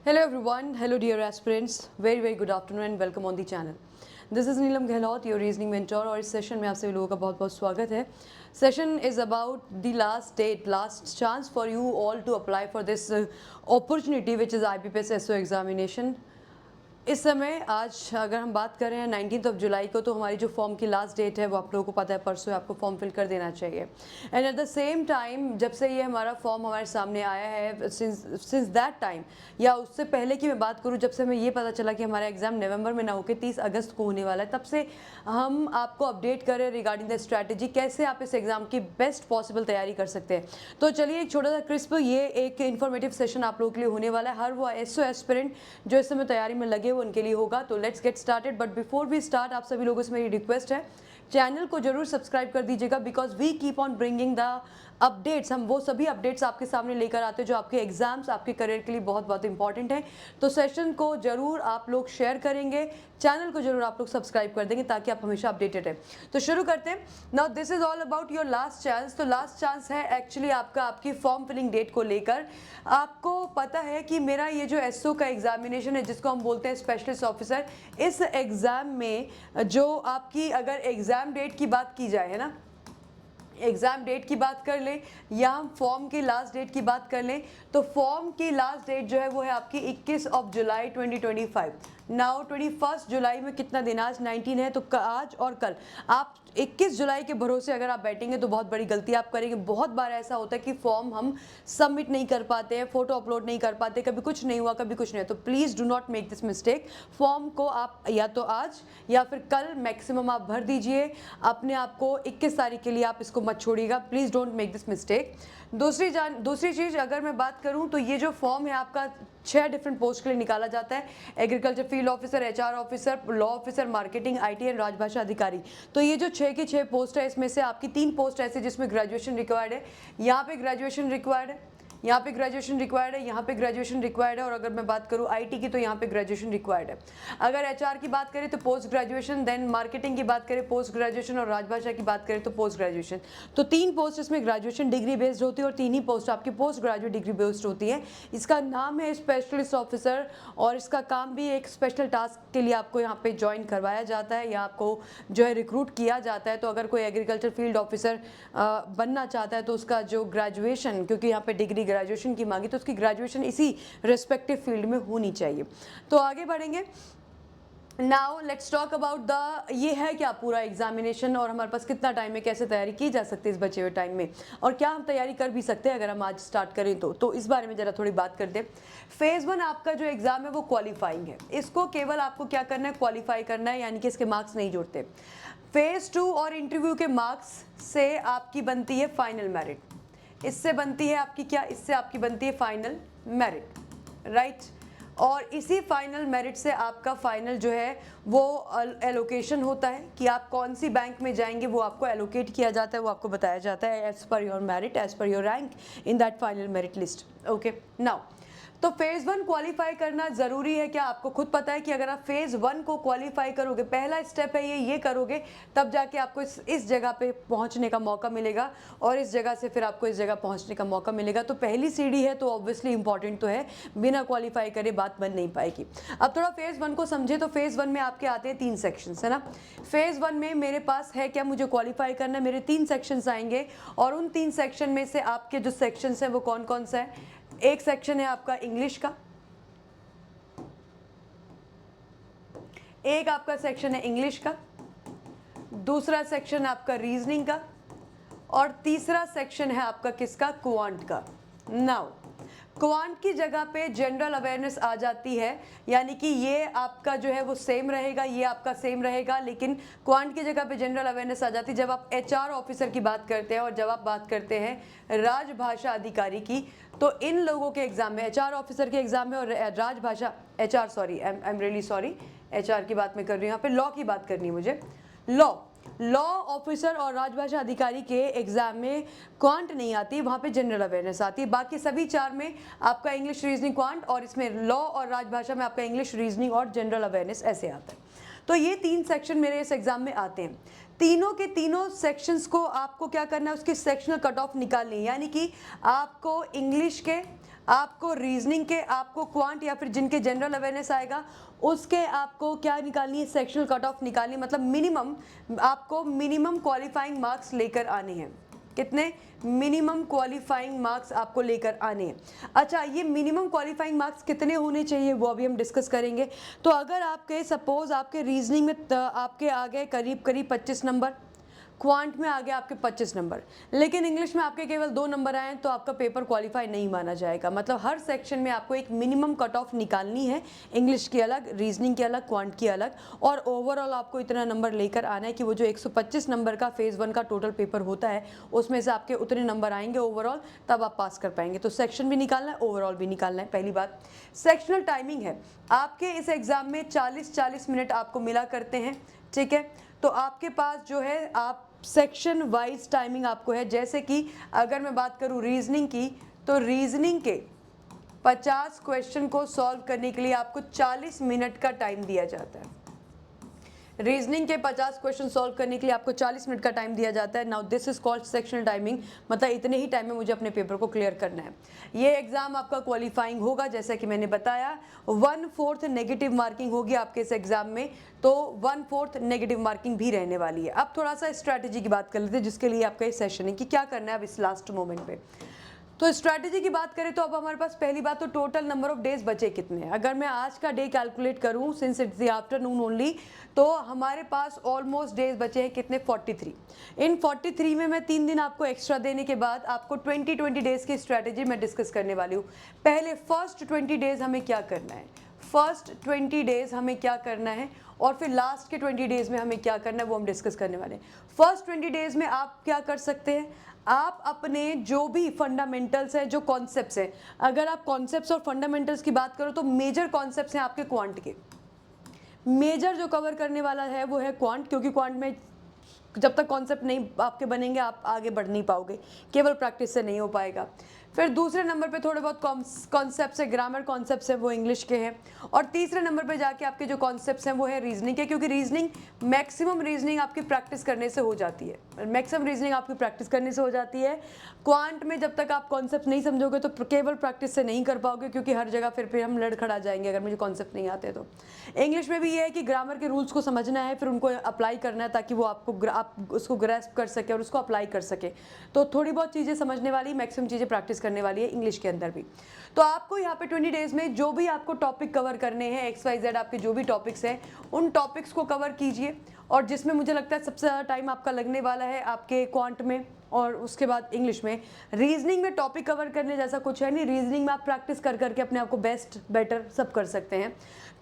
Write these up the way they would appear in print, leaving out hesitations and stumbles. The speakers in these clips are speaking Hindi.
Hello everyone, hello dear aspirants, very good afternoon and welcome on the channel. This is Neelam Gehlot, your reasoning mentor और इस सेशन में आप सभी लोगों का बहुत बहुत स्वागत है. Session is about the last date, last chance for you all to apply for this opportunity which is IBPS SO examination. इस समय आज अगर हम बात कर रहे हैं 19 जुलाई को, तो हमारी जो फॉर्म की लास्ट डेट है वो आप लोगों को पता है, परसों आपको फॉर्म फिल कर देना चाहिए. And at the same time जब से ये हमारा फॉर्म हमारे सामने आया है, सिंस दैट टाइम या उससे पहले की मैं बात करूं, जब से हमें ये पता चला कि हमारा एग्ज़ाम नवंबर में ना होकर 30 अगस्त को होने वाला है, तब से हम आपको अपडेट करें रिगार्डिंग द स्ट्रैटेजी, कैसे आप इस एग्ज़ाम की बेस्ट पॉसिबल तैयारी कर सकते हैं. तो चलिए एक छोटा सा क्रिस्प ये एक इन्फॉर्मेटिव सेशन आप लोगों के लिए होने वाला है. हर वो एसओ एस्पिरेंट जो इस समय तैयारी में लगे उनके लिए होगा. तो let's get started. But before we start, आप सभी लोगों से मेरी रिक्वेस्ट है, चैनल को जरूर सब्सक्राइब कर दीजिएगा, because we keep on bringing the updates. हम वो सभी अपडेट्स आपके सामने लेकर आते हैं जो आपके एग्जाम्स, आपके करियर के लिए बहुत बहुत इंपॉर्टेंट है. तो सेशन को जरूर आप लोग शेयर करेंगे, चैनल को जरूर आप लोग सब्सक्राइब कर देंगे ताकि आप हमेशा अपडेटेड है. तो शुरू करते हैं. Now this is all about your last chance. तो लास्ट चांस है एक्चुअली आपकी फॉर्म फिलिंग डेट को लेकर. आपको पता है कि मेरा ये जो एसओ का एग्जामिनेशन है, जिसको हम बोलते हैं स्पेशलिस्ट ऑफिसर, इस एग्जाम में जो आपकी अगर एग्जाम डेट की बात की जाए, है ना, एग्ज़ाम डेट की बात कर लें या हम फॉर्म की लास्ट डेट की बात कर लें, तो फॉर्म की लास्ट डेट जो है वो है आपकी 21 जुलाई 2025. नाउ 21 जुलाई में कितना दिन, आज 19 है, तो आज और कल आप 21 जुलाई के भरोसे अगर आप बैठेंगे तो बहुत बड़ी गलती आप करेंगे. बहुत बार ऐसा होता है कि फॉर्म हम सबमिट नहीं कर पाते हैं, फोटो अपलोड नहीं कर पाते, कभी कुछ नहीं हुआ, कभी कुछ नहीं. तो please do not make this mistake. Form को आप या तो आज या फिर कल मैक्सिमम आप भर दीजिए. अपने आप को 21 तारीख के लिए आप इसको मत छोड़िएगा. Please don't make this mistake. दूसरी चीज़ अगर मैं बात करूं, तो ये जो फॉर्म है आपका 6 डिफरेंट पोस्ट के लिए निकाला जाता है. Agriculture field officer, HR officer, law officer, marketing, IT and राजभाषा अधिकारी. तो ये जो 6 की 6 पोस्ट है, इसमें से आपकी 3 पोस्ट ऐसे जिसमें ग्रेजुएशन रिक्वायर्ड है. यहाँ पे ग्रेजुएशन रिक्वायर्ड है, यहाँ पे ग्रेजुएशन रिक्वायर्ड है, यहाँ पे ग्रेजुएशन रिक्वायर्ड है. और अगर मैं बात करूँ आईटी की, तो यहाँ पे ग्रेजुएशन रिक्वायर्ड है. अगर एचआर की बात करें तो पोस्ट ग्रेजुएशन, देन मार्केटिंग की बात करें पोस्ट ग्रेजुएशन, और राजभाषा की बात करें तो पोस्ट ग्रेजुएशन. तो 3 पोस्ट इसमें ग्रेजुएशन डिग्री बेस्ड होती है और 3 ही पोस्ट आपकी पोस्ट ग्रेजुएट डिग्री बेस्ड होती है. इसका नाम है स्पेशलिस्ट ऑफिसर और इसका काम भी एक स्पेशल टास्क के लिए आपको यहाँ पे ज्वाइन करवाया जाता है या आपको जो है रिक्रूट किया जाता है. तो अगर कोई एग्रीकल्चर फील्ड ऑफिसर बनना चाहता है तो उसका जो ग्रेजुएशन, क्योंकि यहाँ पे डिग्री ग्रेजुएशन की मांगी, तो उसकी ग्रेजुएशन इसी रिस्पेक्टिव फील्ड में होनी चाहिए. तो आगे बढ़ेंगे. Now let's talk about the, ये है क्या पूरा एग्जामिनेशन और हमारे पास कितना टाइम है, कैसे तैयारी की जा सकती है इस बचे हुए टाइम में, और क्या हम तैयारी कर भी सकते हैं अगर हम आज स्टार्ट करें तो इस बारे में जरा थोड़ी बात करते हैं. फेज़ 1 आपका जो एग्जाम है वो क्वालिफाइंग है. इसको केवल आपको क्या करना है, क्वालिफाई करना है, यानी कि इसके मार्क्स नहीं जुड़ते. फेज़ 2 और इंटरव्यू के मार्क्स से आपकी बनती है फाइनल मेरिट. इससे बनती है आपकी क्या, इससे आपकी बनती है फाइनल मेरिट, राइट. और इसी फाइनल मेरिट से आपका फाइनल जो है वो एलोकेशन होता है कि आप कौन सी बैंक में जाएंगे, वो आपको एलोकेट किया जाता है, वो आपको बताया जाता है as per your merit, as per your rank in that final merit list. Okay. Now तो फेज़ 1 क्वालिफाई करना ज़रूरी है क्या, आपको खुद पता है कि अगर आप फेज़ 1 को क्वालिफाई करोगे, पहला स्टेप है ये करोगे, तब जाके आपको इस जगह पे पहुंचने का मौका मिलेगा और इस जगह से फिर आपको इस जगह पहुंचने का मौका मिलेगा. तो पहली सीढ़ी है, तो ऑब्वियसली इंपॉर्टेंट तो है, बिना क्वालिफाई करे बात बन नहीं पाएगी. अब थोड़ा फेज़ 1 को समझे. तो फेज़ 1 में आपके आते हैं 3 सेक्शंस, है ना. फेज़ 1 में मेरे पास है क्या, मुझे क्वालिफाई करना है, मेरे 3 सेक्शंस आएंगे और उन 3 सेक्शन में से आपके जो सेक्शंस हैं वो कौन कौन सा है. एक सेक्शन है आपका इंग्लिश का, एक आपका सेक्शन है इंग्लिश का, दूसरा सेक्शन आपका रीजनिंग का, और तीसरा सेक्शन है आपका किसका, क्वांट का. नाउ क्वांट की जगह पे जनरल अवेयरनेस आ जाती है, यानी कि ये आपका जो है वो सेम रहेगा, ये आपका सेम रहेगा, लेकिन क्वांट की जगह पे जनरल अवेयरनेस आ जाती है जब आप एचआर ऑफिसर की बात करते हैं और जब आप बात करते हैं राजभाषा अधिकारी की. तो इन लोगों के एग्जाम में, एचआर ऑफिसर के एग्जाम में और राजभाषा, HR sorry, I am really sorry, HR की बात मैं कर रही हूँ, यहाँ पे लॉ की बात करनी है मुझे. लॉ ऑफिसर और राजभाषा अधिकारी के एग्जाम में क्वांट नहीं आती, वहाँ पे जनरल अवेयरनेस आती है. बाकी सभी 4 में आपका इंग्लिश, रीजनिंग, क्वांट, और इसमें लॉ और राजभाषा में आपका इंग्लिश, रीजनिंग और जनरल अवेयरनेस ऐसे आता है. तो ये 3 सेक्शन मेरे इस एग्जाम में आते हैं. तीनों के तीनों सेक्शंस को आपको क्या करना है, उसकी सेक्शनल कट ऑफ निकालनी है, यानी कि आपको इंग्लिश के आपको रीजनिंग के, आपको क्वांट या फिर जिनके जनरल अवेयरनेस आएगा उसके आपको क्या निकालनी है, सेक्शनल कट ऑफ निकालनी, मतलब मिनिमम आपको मिनिमम क्वालिफाइंग मार्क्स लेकर आने हैं। कितने? मिनिमम क्वालिफाइंग मार्क्स आपको लेकर आने हैं। अच्छा, ये मिनिमम क्वालिफाइंग मार्क्स कितने होने चाहिए वो अभी हम डिस्कस करेंगे। तो अगर आपके सपोज आपके रीजनिंग में आपके आ गए करीब करीब 25 नंबर, क्वांट में आ गया आपके 25 नंबर, लेकिन इंग्लिश में आपके केवल 2 नंबर आए तो आपका पेपर क्वालिफाई नहीं माना जाएगा। मतलब हर सेक्शन में आपको एक मिनिमम कट ऑफ निकालनी है, इंग्लिश की अलग, रीजनिंग की अलग, क्वांट की अलग, और ओवरऑल आपको इतना नंबर लेकर आना है कि वो जो 125 नंबर का फेज़ 1 का टोटल पेपर होता है उसमें से आपके उतने नंबर आएंगे ओवरऑल, तब आप पास कर पाएंगे। तो सेक्शन भी निकालना है, ओवरऑल भी निकालना है। पहली बात, सेक्शनल टाइमिंग है आपके इस एग्ज़ाम में 40-40 मिनट आपको मिला करते हैं, ठीक है। तो आपके पास जो है आप सेक्शन वाइज टाइमिंग आपको है। जैसे कि अगर मैं बात करूं रीजनिंग की, तो रीजनिंग के 50 क्वेश्चन को सॉल्व करने के लिए आपको 40 मिनट का टाइम दिया जाता है। रीजनिंग के 50 क्वेश्चन सॉल्व करने के लिए आपको 40 मिनट का टाइम दिया जाता है। Now this is called sectional timing, मतलब इतने ही टाइम में मुझे अपने पेपर को क्लियर करना है। ये एग्जाम आपका क्वालिफाइंग होगा, जैसा कि मैंने बताया 1/4 नेगेटिव मार्किंग होगी आपके इस एग्जाम में, तो 1/4 नेगेटिव मार्किंग भी रहने वाली है। अब थोड़ा सा स्ट्रैटेजी की बात कर लेते हैं, जिसके लिए आपका ये सेशन है कि क्या करना है अब इस लास्ट मोमेंट पे। तो स्ट्रैटेजी की बात करें तो अब हमारे पास पहली बात तो टोटल नंबर ऑफ डेज बचे कितने हैं। अगर मैं आज का डे कैलकुलेट करूं, since it's the afternoon only, तो हमारे पास ऑलमोस्ट डेज बचे हैं कितने, 43। इन 43 में मैं 3 दिन आपको एक्स्ट्रा देने के बाद आपको 20 डेज की स्ट्रैटेजी मैं डिस्कस करने वाली हूँ। पहले फर्स्ट 20 डेज हमें क्या करना है, फर्स्ट 20 डेज हमें क्या करना है, और फिर लास्ट के 20 डेज में हमें क्या करना है वो हम डिस्कस करने वाले हैं। फर्स्ट 20 डेज में आप क्या कर सकते हैं, आप अपने जो भी फंडामेंटल्स हैं, जो कॉन्सेप्ट्स हैं, अगर आप कॉन्सेप्ट्स और फंडामेंटल्स की बात करो तो मेजर कॉन्सेप्ट्स हैं आपके क्वांट के। मेजर जो कवर करने वाला है वो है क्वांट, क्योंकि क्वांट में जब तक कॉन्सेप्ट नहीं आपके बनेंगे आप आगे बढ़ नहीं पाओगे, केवल प्रैक्टिस से नहीं हो पाएगा। फिर दूसरे नंबर पे थोड़े बहुत कॉन्सेप्ट्स है, ग्रामर कॉन्सेप्ट्स है, वो इंग्लिश के हैं। और तीसरे नंबर पे जाके आपके जो कॉन्सेप्ट्स हैं वो है रीजनिंग के, क्योंकि रीजनिंग मैक्सिमम रीजनिंग आपकी प्रैक्टिस करने से हो जाती है, मैक्सिमम रीजनिंग आपकी प्रैक्टिस करने से हो जाती है। क्वांट में जब तक आप कॉन्सेप्ट नहीं समझोगे तो केवल प्रैक्टिस से नहीं कर पाओगे, क्योंकि हर जगह फिर हम लड़खड़ा जाएंगे अगर मुझे कॉन्सेप्ट नहीं आते तो। इंग्लिश में भी ये है कि ग्रामर के रूल्स को समझना है, फिर उनको अप्लाई करना है ताकि वो आप उसको ग्रैस्प कर सके और उसको अप्लाई कर सके। तो थोड़ी बहुत चीज़ें समझने वाली, मैक्सिमम चीज़ें प्रैक्टिस करने वाली है इंग्लिश के अंदर भी। तो आपको यहाँ पे 20 डेज में जो भी आपको टॉपिक कवर करने हैं, XYZ आपके जो भी टॉपिक्स हैं, उन टॉपिक्स को कवर कीजिए। और जिसमें मुझे लगता है सबसे ज़्यादा टाइम आपका लगने वाला है आपके क्वांट में और उसके बाद इंग्लिश में। रीजनिंग में टॉपिक कवर करने जैसा कुछ है नहीं, रीजनिंग में आप प्रैक्टिस कर करके अपने आप को बेस्ट बेटर सब कर सकते हैं।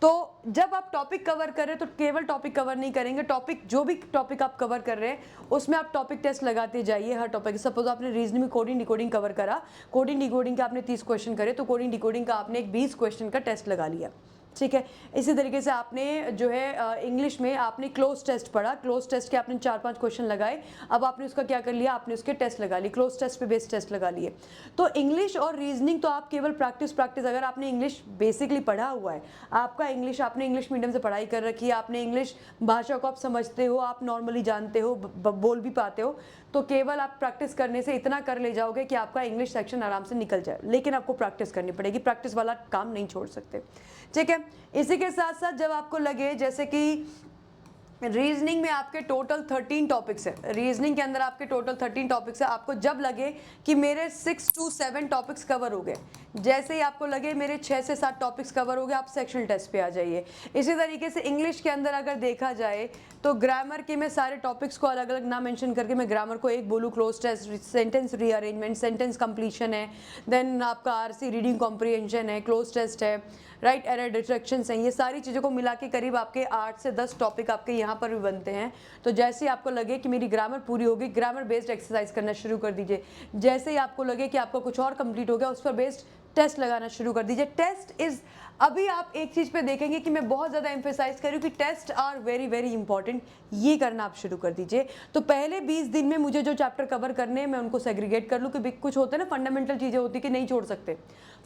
तो जब आप टॉपिक कवर कर रहे हैं तो केवल टॉपिक कवर नहीं करेंगे, टॉपिक जो भी टॉपिक आप कवर कर रहे हैं उसमें आप टॉपिक टेस्ट लगाते जाइए हर टॉपिक। सपोज आपने रीजनिंग में कोडिंग डिकोडिंग कवर करा, कोडिंग डिकोडिंग का आपने 30 क्वेश्चन करे, तो कोडिंग डिकोडिंग का आपने एक 20 क्वेश्चन का टेस्ट लगा लिया, ठीक है। इसी तरीके से आपने जो है इंग्लिश में आपने क्लोज टेस्ट पढ़ा, क्लोज टेस्ट के आपने 4-5 क्वेश्चन लगाए, अब आपने उसका क्या कर लिया, आपने उसके टेस्ट लगा लिए, क्लोज टेस्ट पे बेस्ड टेस्ट लगा लिए। तो इंग्लिश और रीजनिंग तो आप केवल प्रैक्टिस, अगर आपने इंग्लिश बेसिकली पढ़ा हुआ है, आपका इंग्लिश, आपने इंग्लिश मीडियम से पढ़ाई कर रखी है, आपने इंग्लिश भाषा को आप समझते हो, आप नॉर्मली जानते हो, बोल भी पाते हो, तो केवल आप प्रैक्टिस करने से इतना कर ले जाओगे कि आपका इंग्लिश सेक्शन आराम से निकल जाए। लेकिन आपको प्रैक्टिस करनी पड़ेगी, प्रैक्टिस वाला काम नहीं छोड़ सकते, ठीक है। इसी के साथ साथ जब आपको लगे जैसे कि रीजनिंग में आपके टोटल 13 टॉपिक्स है, रीजनिंग के अंदर आपके टोटल 13 टॉपिक्स है, आपको जब लगे कि मेरे 6 to 7 टॉपिक्स कवर हो गए, जैसे ही आपको लगे मेरे 6 से 7 टॉपिक्स कवर हो गए, आप सेक्शनल टेस्ट पे आ जाइए। इसी तरीके से इंग्लिश के अंदर अगर देखा जाए तो ग्रामर के मैं सारे टॉपिक्स को अलग अलग ना मेंशन करके मैं ग्रामर को एक बोलूँ, cloze test, sentence rearrangement, sentence completion है, देन आपका RC रीडिंग कॉम्प्रीहेंशन है, क्लोज टेस्ट है, राइट एरर डिटेक्शंस हैं, ये सारी चीज़ों को मिला के करीब आपके 8 से 10 टॉपिक आपके यहाँ पर भी बनते हैं। तो जैसे ही आपको लगे कि मेरी ग्रामर पूरी होगी, ग्रामर बेस्ड एक्सरसाइज करना शुरू कर दीजिए। जैसे ही आपको लगे कि आपका कुछ और कंप्लीट हो गया, उस पर बेस्ड टेस्ट लगाना शुरू कर दीजिए। टेस्ट इज, अभी आप एक चीज़ पे देखेंगे कि मैं बहुत ज़्यादा एम्फेसाइज कर रही हूँ कि test are very very important, ये करना आप शुरू कर दीजिए। तो पहले 20 दिन में मुझे जो चैप्टर कवर करने हैं मैं उनको सेग्रीगेट कर लूँ कि कुछ होते हैं ना फंडामेंटल चीज़ें होती कि नहीं छोड़ सकते,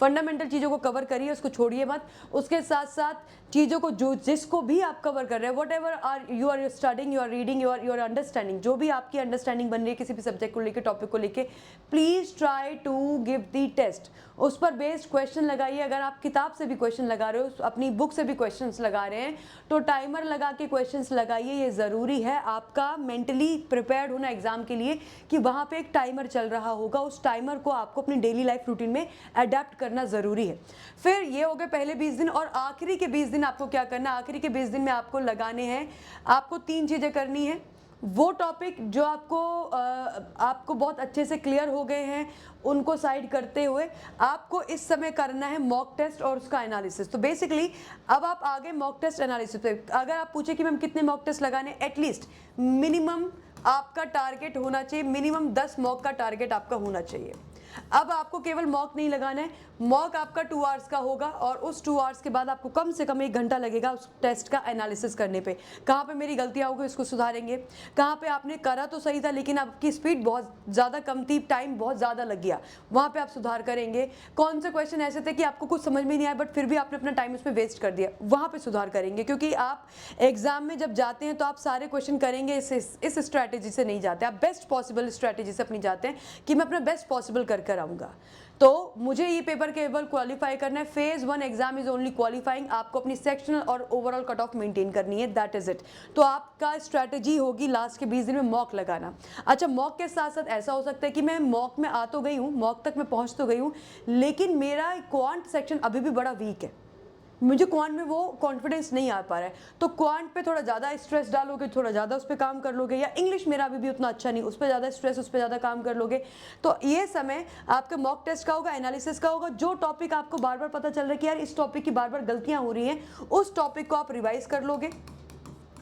फंडामेंटल चीज़ों को कवर करिए, उसको छोड़िए मत। उसके साथ साथ चीज़ों को जो जिसको भी आप कवर कर रहे हैं, whatever are you are studying, you are reading, you are understanding, जो भी आपकी अंडरस्टैंडिंग बन रही है किसी भी सब्जेक्ट को लेकर, टॉपिक को लेकर, please try to give the test. उस पर बेस्ड क्वेश्चन लगाइए। अगर आप किताब से भी क्वेश्चन लगा रहे हो, अपनी बुक से भी क्वेश्चंस लगा रहे हैं, तो टाइमर लगा के क्वेश्चंस लगाइए। ये ज़रूरी है आपका मेंटली प्रिपेयर्ड होना एग्जाम के लिए कि वहाँ पे एक टाइमर चल रहा होगा, उस टाइमर को आपको अपनी डेली लाइफ रूटीन में अडेप्ट करना ज़रूरी है। फिर ये हो गए पहले 20 दिन, और आखिरी के 20 दिन आपको क्या करना है? आखिरी के 20 दिन में आपको लगाने हैं, आपको 3 चीज़ें करनी है। वो टॉपिक जो आपको बहुत अच्छे से क्लियर हो गए हैं, उनको साइड करते हुए आपको इस समय करना है मॉक टेस्ट और उसका एनालिसिस। तो बेसिकली अब आप आगे मॉक टेस्ट एनालिसिस पे। अगर आप पूछे कि मैम कितने मॉक टेस्ट लगाने, एटलीस्ट मिनिमम आपका टारगेट होना चाहिए, मिनिमम 10 मॉक का टारगेट आपका होना चाहिए। अब आपको केवल मॉक नहीं लगाना है, मॉक आपका 2 आवर्स का होगा, और उस 2 आवर्स के बाद आपको कम से कम 1 घंटा लगेगा उस टेस्ट का एनालिसिस करने पे। कहाँ पे मेरी गलतियाँ होगी इसको सुधारेंगे, कहाँ पे आपने करा तो सही था लेकिन आपकी स्पीड बहुत ज़्यादा कम थी, टाइम बहुत ज़्यादा लग गया, वहाँ पे आप सुधार करेंगे। कौन से क्वेश्चन ऐसे थे कि आपको कुछ समझ में नहीं आया बट फिर भी आपने अपना टाइम उसमें वेस्ट कर दिया, वहाँ पर सुधार करेंगे। क्योंकि आप एग्जाम में जब जाते हैं तो आप सारे क्वेश्चन करेंगे, इस स्ट्रैटेजी से नहीं जाते, आप बेस्ट पॉसिबल स्ट्रैटेजी से अपनी जाते हैं कि मैं अपना बेस्ट पॉसिबल कर आऊँगा। तो मुझे ये पेपर केवल क्वालिफाई करना है। Phase 1 exam is only qualifying, आपको अपनी सेक्शनल और ओवरऑल कट ऑफ मेंटेन करनी है, दैट इज इट। तो आपका स्ट्रैटेजी होगी लास्ट के 20 दिन में मॉक लगाना। अच्छा, मॉक के साथ साथ ऐसा हो सकता है कि मैं मॉक में आ तो गई हूँ, मॉक तक मैं पहुँच तो गई हूँ, लेकिन मेरा क्वांट सेक्शन अभी भी बड़ा वीक है, मुझे क्वांट में वो कॉन्फिडेंस नहीं आ पा रहा है। तो क्वांट पे थोड़ा ज़्यादा स्ट्रेस डालोगे, थोड़ा ज़्यादा उस पर काम कर लोगे, या इंग्लिश मेरा अभी भी उतना अच्छा नहीं, उस पर ज़्यादा स्ट्रेस, उस पर ज़्यादा काम कर लोगे, तो ये समय आपका मॉक टेस्ट का होगा, एनालिसिस का होगा। जो टॉपिक आपको बार बार पता चल रहा है कि यार इस टॉपिक की बार बार गलतियाँ हो रही हैं, उस टॉपिक को आप रिवाइज कर लोगे।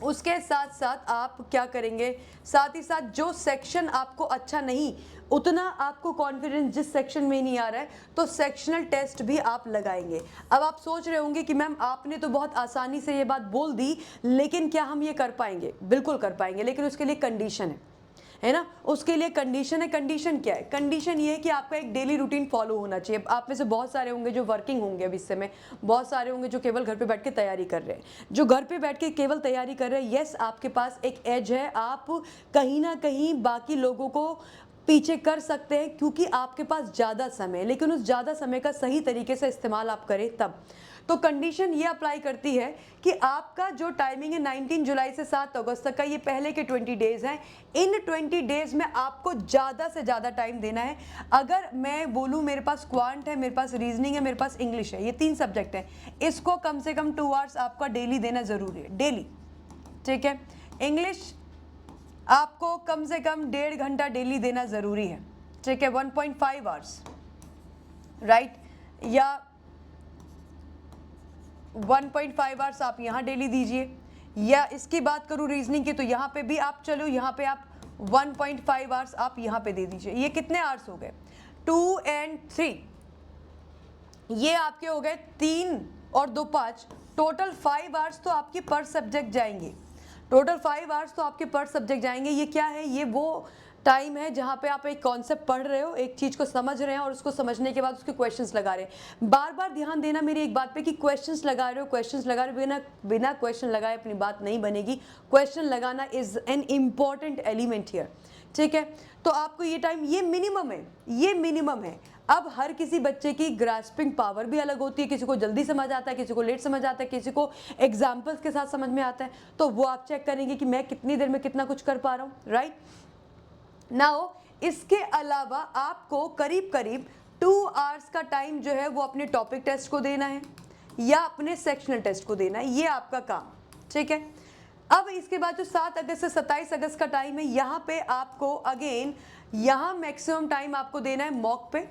उसके साथ साथ आप क्या करेंगे, साथ ही साथ जो सेक्शन आपको अच्छा नहीं, उतना आपको कॉन्फिडेंस जिस सेक्शन में नहीं आ रहा है, तो सेक्शनल टेस्ट भी आप लगाएंगे। अब आप सोच रहे होंगे कि मैम आपने तो बहुत आसानी से ये बात बोल दी, लेकिन क्या हम ये कर पाएंगे? बिल्कुल कर पाएंगे, लेकिन उसके लिए कंडीशन है ना, उसके लिए कंडीशन है। कंडीशन क्या है? कंडीशन ये है कि आपका एक डेली रूटीन फॉलो होना चाहिए। आप में से बहुत सारे होंगे जो वर्किंग होंगे अभी इस समय, बहुत सारे होंगे जो केवल घर पे बैठ के तैयारी कर रहे हैं। जो घर पे बैठ के केवल तैयारी कर रहे हैं, यस आपके पास एक एज है, आप कहीं ना कहीं बाकी लोगों को पीछे कर सकते हैं क्योंकि आपके पास ज़्यादा समय है, लेकिन उस ज़्यादा समय का सही तरीके से इस्तेमाल आप करें तब। तो कंडीशन ये अप्लाई करती है कि आपका जो टाइमिंग है 19 जुलाई से 7 अगस्त तक का, ये पहले के 20 डेज़ हैं। इन 20 डेज़ में आपको ज़्यादा से ज़्यादा टाइम देना है। अगर मैं बोलूँ मेरे पास क्वांट है, मेरे पास रीजनिंग है, मेरे पास इंग्लिश है, ये 3 सब्जेक्ट हैं, इसको कम से कम 2 आवर्स आपका डेली देना ज़रूरी है, डेली, ठीक है। इंग्लिश आपको कम से कम 1.5 घंटा डेली देना ज़रूरी है, ठीक है, 1.5 आवर्स, राइट, या 1.5 आवर्स आप यहाँ डेली दीजिए। या इसकी बात करूँ रीजनिंग की, तो यहाँ पे भी आप चलो, यहाँ पे आप 1.5 आवर्स आप यहाँ पे दे दीजिए। ये कितने आवर्स हो गए? 2 and 3, ये आपके हो गए 3 और 2 5, टोटल 5 आवर्स तो आपके पर सब्जेक्ट जाएंगे, टोटल 5 आवर्स तो आपके पर सब्जेक्ट जाएंगे। ये क्या है? ये वो टाइम है जहाँ पे आप एक कॉन्सेप्ट पढ़ रहे हो, एक चीज़ को समझ रहे हैं और उसको समझने के बाद उसके क्वेश्चंस लगा रहे हैं। बार बार ध्यान देना मेरी एक बात पे कि क्वेश्चंस लगा रहे हो, क्वेश्चंस लगा रहे हो, बिना क्वेश्चन लगाए अपनी बात नहीं बनेगी। क्वेश्चन लगाना is an important element here, ठीक है। तो आपको ये टाइम, ये मिनिमम है, ये मिनिमम है। अब हर किसी बच्चे की ग्रास्पिंग पावर भी अलग होती है, किसी को जल्दी समझ आता है, किसी को लेट समझ आता है, किसी को एग्जाम्पल्स के साथ समझ में आता है। तो वो आप चेक करेंगे कि मैं कितनी देर में कितना कुछ कर पा रहा हूँ, राइट। नाउ इसके अलावा आपको करीब करीब 2 आवर्स का टाइम जो है वो अपने टॉपिक टेस्ट को देना है या अपने सेक्शनल टेस्ट को देना है, ये आपका काम, ठीक है। अब इसके बाद जो 7 अगस्त से 27 अगस्त का टाइम है, यहाँ पे आपको अगेन यहाँ मैक्सिमम टाइम आपको देना है मॉक पे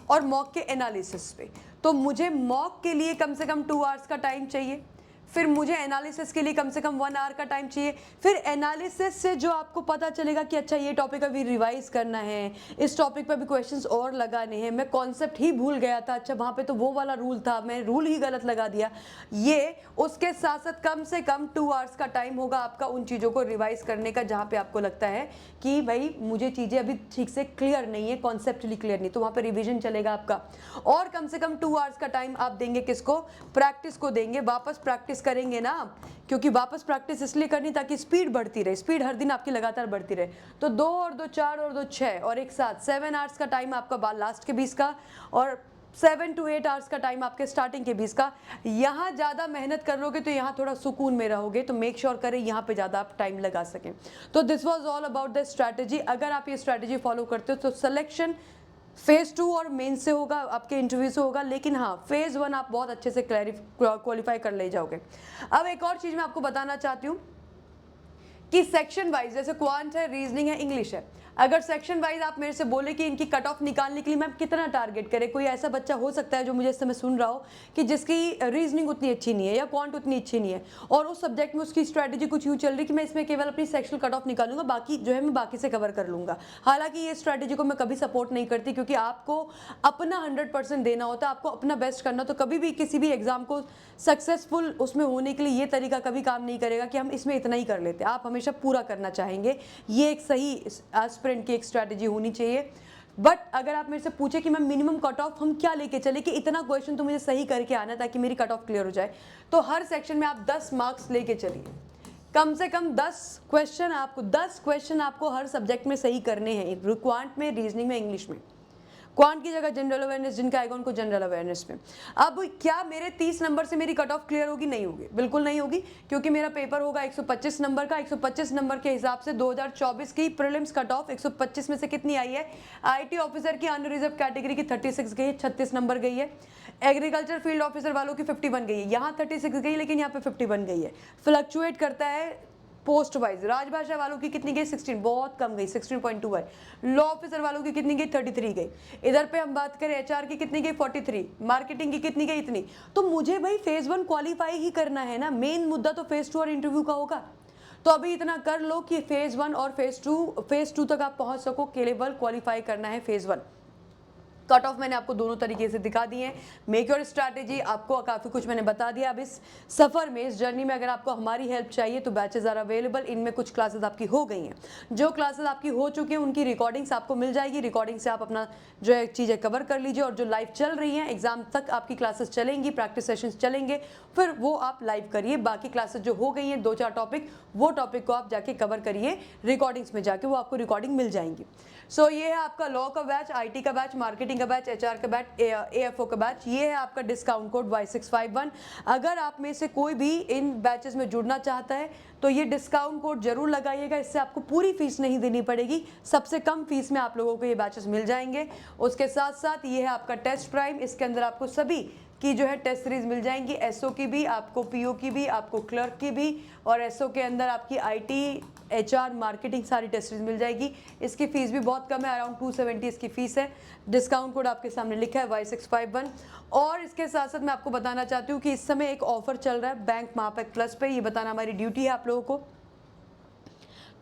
और मॉक के एनालिसिस पे। तो मुझे मॉक के लिए कम से कम 2 आवर्स का टाइम चाहिए, फिर मुझे एनालिसिस के लिए कम से कम 1 आवर का टाइम चाहिए। फिर एनालिसिस से जो आपको पता चलेगा कि अच्छा ये टॉपिक अभी रिवाइज करना है, इस टॉपिक पर भी क्वेश्चंस और लगाने हैं, मैं कॉन्सेप्ट ही भूल गया था, अच्छा वहाँ पे तो वो वाला रूल था, मैं रूल ही गलत लगा दिया, ये उसके साथ साथ कम से कम 2 आवर्स का टाइम होगा आपका उन चीज़ों को रिवाइज करने का जहाँ पे आपको लगता है कि भाई मुझे चीज़ें अभी ठीक से क्लियर नहीं है, कॉन्सेप्टली क्लियर नहीं, तो वहाँ पर रिविजन चलेगा आपका। और कम से कम 2 आवर्स का टाइम आप देंगे किसको? प्रैक्टिस को देंगे। वापस प्रैक्टिस करेंगे ना आप, क्योंकि वापस प्रैक्टिस इसलिए करनी ताकि स्पीड बढ़ती रहे, स्पीड हर दिन आपकी लगातार बढ़ती रहे। तो 2 और 2 4 और 2 6 और एक साथ 7 आवर्स का टाइम आपका लास्ट के 20 का, और 7 to 8 आवर्स का टाइम आपके स्टार्टिंग के बीच का। यहाँ ज़्यादा मेहनत कर लोगे तो यहाँ थोड़ा सुकून में रहोगे, तो मेक श्योर करें यहाँ पे ज़्यादा आप टाइम लगा सकें। तो this was all about the strategy. अगर आप ये स्ट्रैटेजी फॉलो करते हो तो सिलेक्शन फेज़ 2 और मेन से होगा, आपके इंटरव्यू से होगा, लेकिन हाँ फेज़ 1 आप बहुत अच्छे से क्वालिफाई कर ले जाओगे। अब एक और चीज़ मैं आपको बताना चाहती हूँ कि सेक्शन वाइज, जैसे क्वांट है, रीजनिंग है, इंग्लिश है, अगर सेक्शन वाइज आप मेरे से बोले कि इनकी कट ऑफ निकालने के लिए मैम कितना टारगेट करें, कोई ऐसा बच्चा हो सकता है जो मुझे इस समय सुन रहा हो कि जिसकी रीजनिंग उतनी अच्छी नहीं है या क्वांट उतनी अच्छी नहीं है और उस सब्जेक्ट में उसकी स्ट्रैटेजी कुछ यूँ चल रही कि मैं इसमें केवल अपनी सेक्शनल कट ऑफ निकालूंगा, बाकी जो है मैं बाकी से कवर कर लूंगा। हालांकि ये स्ट्रैटेजी को मैं कभी सपोर्ट नहीं करती, क्योंकि आपको अपना 100% देना होता है, आपको अपना बेस्ट करना। तो कभी भी किसी भी एग्जाम को सक्सेसफुल उसमें होने के लिए ये तरीका कभी काम नहीं करेगा कि हम इसमें इतना ही कर लेते हैं, आप हमेशा पूरा करना चाहेंगे। ये एक सही एस्पिरेंट की एक स्ट्रैटेजी होनी चाहिए। बट अगर आप मेरे से पूछे कि मैं मिनिमम कट ऑफ हम क्या लेके चले कि इतना क्वेश्चन तो मुझे सही करके आना ताकि मेरी कट ऑफ क्लियर हो जाए, तो हर सेक्शन में आप 10 मार्क्स लेके चलिए। कम से कम 10 क्वेश्चन आपको हर सब्जेक्ट में सही करने हैं, क्वांट में, रीजनिंग में, इंग्लिश में। क्वांट की जगह जनरल अवेयरनेस, जिनका आएगा उनको जनरल अवेयरनेस में। अब क्या मेरे 30 नंबर से मेरी कट ऑफ क्लियर होगी? नहीं होगी, बिल्कुल नहीं होगी, क्योंकि मेरा पेपर होगा 125 नंबर का। 125 नंबर के हिसाब से 2024 की प्रीलिम्स कट ऑफ 125 में से कितनी आई है? आईटी ऑफिसर की अनरिजर्व कैटेगरी की 36 गई है, 36 नंबर गई है। एग्रीकल्चर फील्ड ऑफिसर वालों की 51 गई है, यहाँ 36 गई लेकिन यहाँ पे 51 गई है। फ्लक्चुएट करता है पोस्ट वाइज। राजभाषा वालों की कितनी गई? 16, बहुत कम गई, 16.2 है। लॉ ऑफिसर वालों की कितनी गई? 33 गई। इधर पे हम बात करें एचआर की कितनी गई? 43। मार्केटिंग की कितनी गई? इतनी। तो मुझे भाई फेज 1 क्वालिफाई ही करना है ना, मेन मुद्दा तो फेज 2 और इंटरव्यू का होगा। तो अभी इतना कर लो कि फेज 1 और फेज 2 तक आप पहुंच सको, केवल क्वालिफाई करना है फेज 1। कट ऑफ मैंने आपको दोनों तरीके से दिखा दिए हैं। मेक योर स्ट्रैटेजी, आपको काफ़ी कुछ मैंने बता दिया। अब इस सफ़र में, इस जर्नी में अगर आपको हमारी हेल्प चाहिए तो बैचेज आर अवेलेबल। इनमें कुछ क्लासेस आपकी हो गई हैं, जो क्लासेस आपकी हो चुकी हैं उनकी रिकॉर्डिंग्स आपको मिल जाएगी। रिकॉर्डिंग से आप अपना जो है चीज़ें कवर कर लीजिए, और जो लाइव चल रही हैं एग्जाम तक आपकी क्लासेस चलेंगी, प्रैक्टिस सेशंस चलेंगे, फिर वो आप लाइव करिए। बाकी क्लासेस जो हो गई हैं 2-4 टॉपिक, वो टॉपिक को आप जाके कवर करिए रिकॉर्डिंग्स में जाके, वो आपको रिकॉर्डिंग मिल जाएंगी। सो ये है आपका लॉ का बैच, आईटी का बैच, मार्केटिंग का बैच, एचआर का बैच, एएफओ का बैच। ये है आपका डिस्काउंट कोड Y651। अगर आप में से कोई भी इन बैचेस में जुड़ना चाहता है तो ये डिस्काउंट कोड जरूर लगाइएगा, इससे आपको पूरी फीस नहीं देनी पड़ेगी, सबसे कम फीस में आप लोगों को ये बैचेस मिल जाएंगे। उसके साथ साथ ये है आपका टेस्ट प्राइम, इसके अंदर आपको सभी की जो है टेस्ट सीरीज मिल जाएंगी, एसओ की भी, आपको पीओ की भी, आपको क्लर्क की भी, और एसओ के अंदर आपकी आईटी, एचआर, मार्केटिंग, सारी टेस्ट सीरीज मिल जाएगी। इसकी फीस भी बहुत कम है, अराउंड 270 इसकी फीस है। डिस्काउंट कोड आपके सामने लिखा है Y651। और इसके साथ साथ मैं आपको बताना चाहती हूँ कि इस समय एक ऑफर चल रहा है बैंक महापैक प्लस पे, ये बताना हमारी ड्यूटी है आप लोगों को।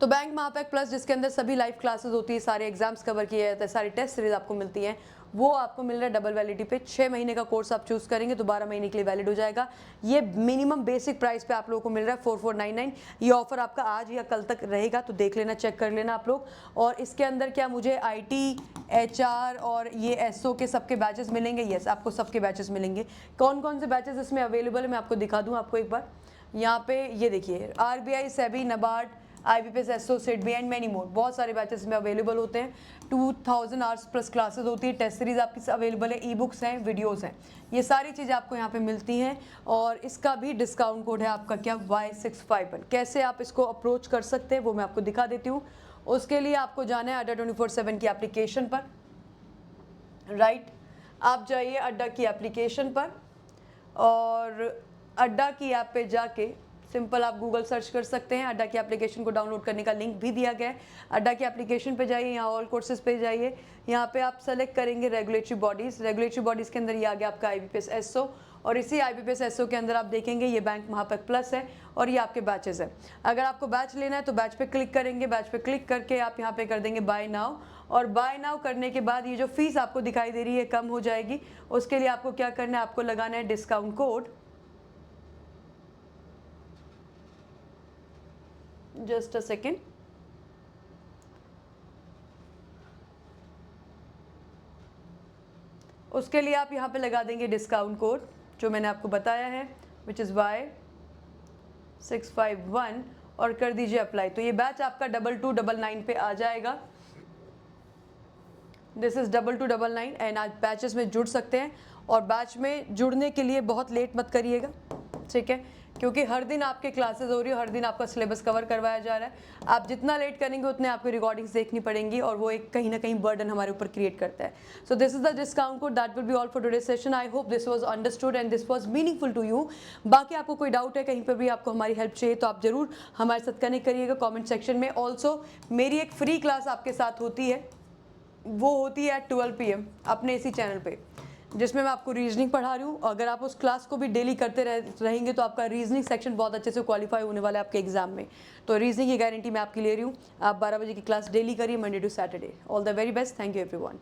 तो बैंक महापैक प्लस, जिसके अंदर सभी लाइव क्लासेस होती है, सारे एग्जाम्स कवर किए जाते हैं, सारी टेस्ट सीरीज आपको मिलती हैं, वो आपको मिल रहा है डबल वैलिडिटी पे। 6 महीने का कोर्स आप चूज करेंगे तो 12 महीने के लिए वैलिड हो जाएगा। ये मिनिमम बेसिक प्राइस पे आप लोगों को मिल रहा है 4499। ये ऑफर आपका आज या कल तक रहेगा, तो देख लेना, चेक कर लेना आप लोग। और इसके अंदर क्या मुझे आईटी, एचआर और ये एसओ के सबके बैचेस मिलेंगे? यस, आपको सबके बैचेस मिलेंगे। कौन कौन से बैचेस इसमें अवेलेबल है मैं आपको दिखा दूँ आपको एक बार। यहाँ पे ये देखिए, RBI, SEBI, NABARD, IBPS, SO, SIDBI and many more, बहुत सारे बैचेस में अवेलेबल होते हैं। 2000 आवर्स प्लस क्लासेस होती है, टेस्ट सीरीज आपकी अवेलेबल है, ई बुक्स हैं, वीडियोस हैं, ये सारी चीज़ें आपको यहाँ पे मिलती हैं। और इसका भी डिस्काउंट कोड है आपका क्या? Y651। कैसे आप इसको अप्रोच कर सकते हैं वो मैं आपको दिखा देती हूँ। उसके लिए आपको जाना है अड्डा 24/7 की एप्लीकेशन पर, राइट। आप जाइए अड्डा की एप्लीकेशन पर, और अड्डा की ऐप पे जाके सिंपल आप गूगल सर्च कर सकते हैं। अड्डा की एप्लीकेशन को डाउनलोड करने का लिंक भी दिया गया है। अड्डा की एप्लीकेशन पे जाइए, यहाँ ऑल कोर्सेज पे जाइए, यहाँ पे आप सेलेक्ट करेंगे रेगुलेटरी बॉडीज़। रेगुलेटरी बॉडीज़ के अंदर ये आ गया आपका IBPS एसओ, और इसी IBPS एसओ के अंदर आप देखेंगे ये बैंक महापैक प्लस है, और ये आपके बैचेस है। अगर आपको बैच लेना है तो बैच पे क्लिक करेंगे, बैच पे क्लिक करके आप यहाँ पे कर देंगे बाय नाउ, और बाय नाउ करने के बाद ये जो फीस आपको दिखाई दे रही है कम हो जाएगी। उसके लिए आपको क्या करना है? आपको लगाना है discount code, just a second. उसके लिए आप यहाँ पे लगा देंगे डिस्काउंट कोड जो मैंने आपको बताया है, विच इज़ Y651, और कर दीजिए अप्लाई। तो ये बैच आपका 2299 पे आ जाएगा। दिस इज़ 2299 एंड आज बैचेस में जुड़ सकते हैं। और बैच में जुड़ने के लिए बहुत लेट मत करिएगा, ठीक है, क्योंकि हर दिन आपके क्लासेस हो रही है, हर दिन आपका सिलेबस कवर करवाया जा रहा है। आप जितना लेट करेंगे उतने आपको रिकॉर्डिंग्स देखनी पड़ेंगी और वो एक कहीं ना कहीं बर्डन हमारे ऊपर क्रिएट करता है। So this is the discount code, that will be all for today session. I hope this was understood and this was meaningful to you. बाकी आपको कोई डाउट है, कहीं पर भी आपको हमारी हेल्प चाहिए, तो आप जरूर हमारे साथ कनेक्ट करिएगा कॉमेंट सेक्शन में। ऑल्सो मेरी एक फ्री क्लास आपके साथ होती है, वो होती है एट 12 PM अपने इसी चैनल पे, जिसमें मैं आपको रीजनिंग पढ़ा रही हूँ। अगर आप उस क्लास को भी डेली करते रहेंगे तो आपका रीजनिंग सेक्शन बहुत अच्छे से क्वालिफाई होने वाला है आपके एग्जाम में। तो रीजनिंग की गारंटी मैं आपकी ले रही हूँ। आप 12 बजे की क्लास डेली करिए, Monday to Saturday. All the very best, thank you everyone.